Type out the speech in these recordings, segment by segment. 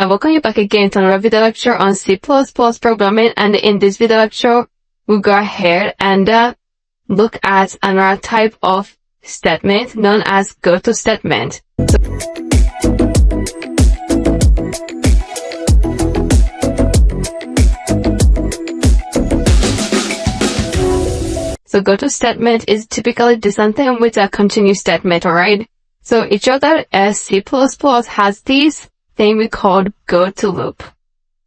I welcome you back again to another video lecture on C++ programming, and in this video lecture, we'll go ahead and look at another type of statement known as Goto statement. So Goto statement is typically the same thing with a continuous statement, alright? So each other as C++ has this thing we called go to loop.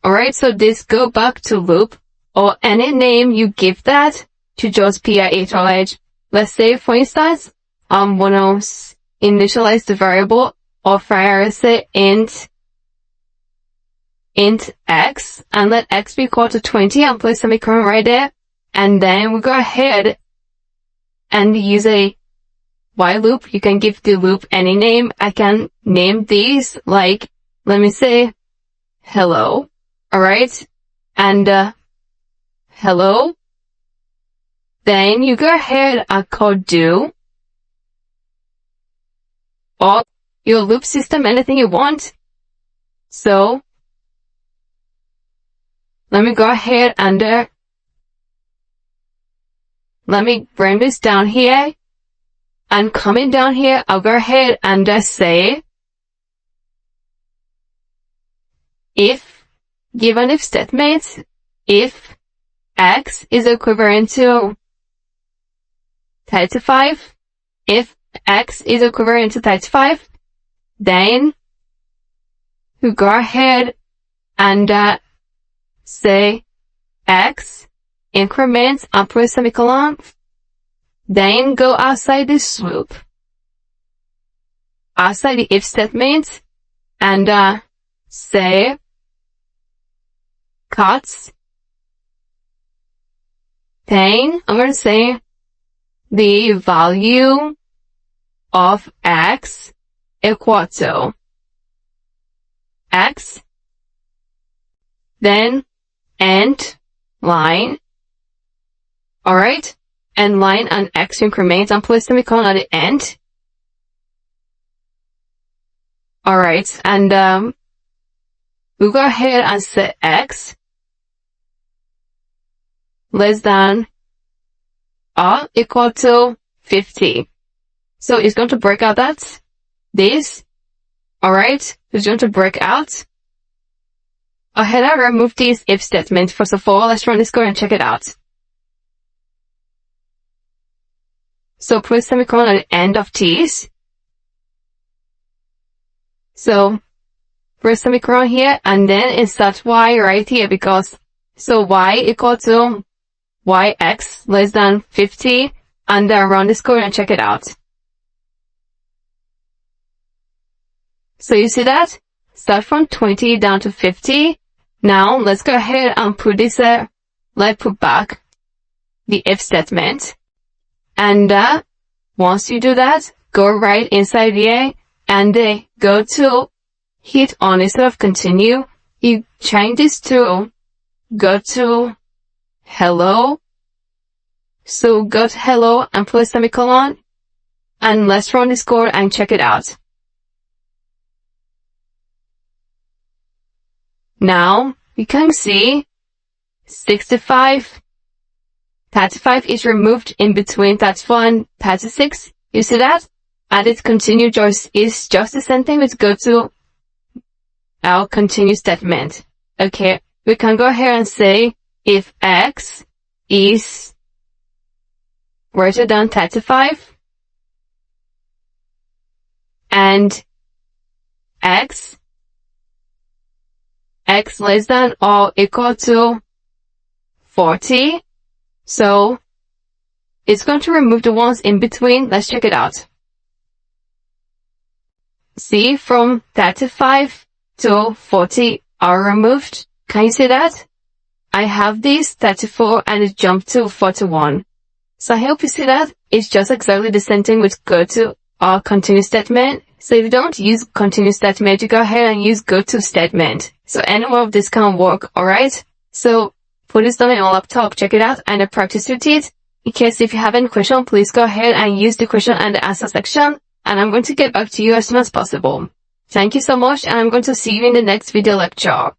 Alright, so this go back to loop, or any name you give that to just be a iterate. Let's say, for instance, wanna initialize the variable of, say, int x, and let x be equal to 20 and place a semicolon right there. And then we go ahead and use a while loop. You can give the loop any name. I can name these, like, let me say, hello. Alright? And, hello. Then you go ahead and call do, or your loop system, anything you want. So, let me go ahead and, let me bring this down here. And coming down here, I'll go ahead and say, if, given if statement, if x is equivalent to 35, if x is equivalent to 35, then we go ahead and say x increments and put a semicolon, then go outside this loop, outside the if statement, and say cuts, then I'm going to say the value of x equal to x, then end line. Alright, end line and x increments and place semicolon at the end. Alright, and we'll go ahead and set x less than or equal to 50. So it's going to break out this. Alright, it's going to break out. Go ahead and remove this if statement. First of all, let's run this code and check it out. So put semicolon at the end of this. So put semicolon here, and then insert y right here, because so y equal to yx less than 50, and then run this code and check it out. So you see that? Start from 20 down to 50. Now let's go ahead and put this let's put back the if statement. And once you do that, go right inside here and go to hit on instead of continue. You change this to go to hello. So go to hello and put a semicolon. And let's run this code and check it out. Now you can see 65. 35 is removed in between 34 and 36. You see that? And it continue is just the same thing with go to our continue statement. Okay, we can go ahead and say if x is greater than 35 and x less than or equal to 40. So it's going to remove the ones in between. Let's check it out. See, from 35 to 40 are removed. Can you see that? I have this 34 and it jumped to 41. So I hope you see that. It's just exactly the same thing with go to or continue statement. So if you don't use continue statement, you go ahead and use go to statement. So any one of this can work, alright? So put this down on your laptop, check it out, and practice with it. In case if you have any question, please go ahead and use the question and the answer section, and I'm going to get back to you as soon as possible. Thank you so much, and I'm going to see you in the next video lecture.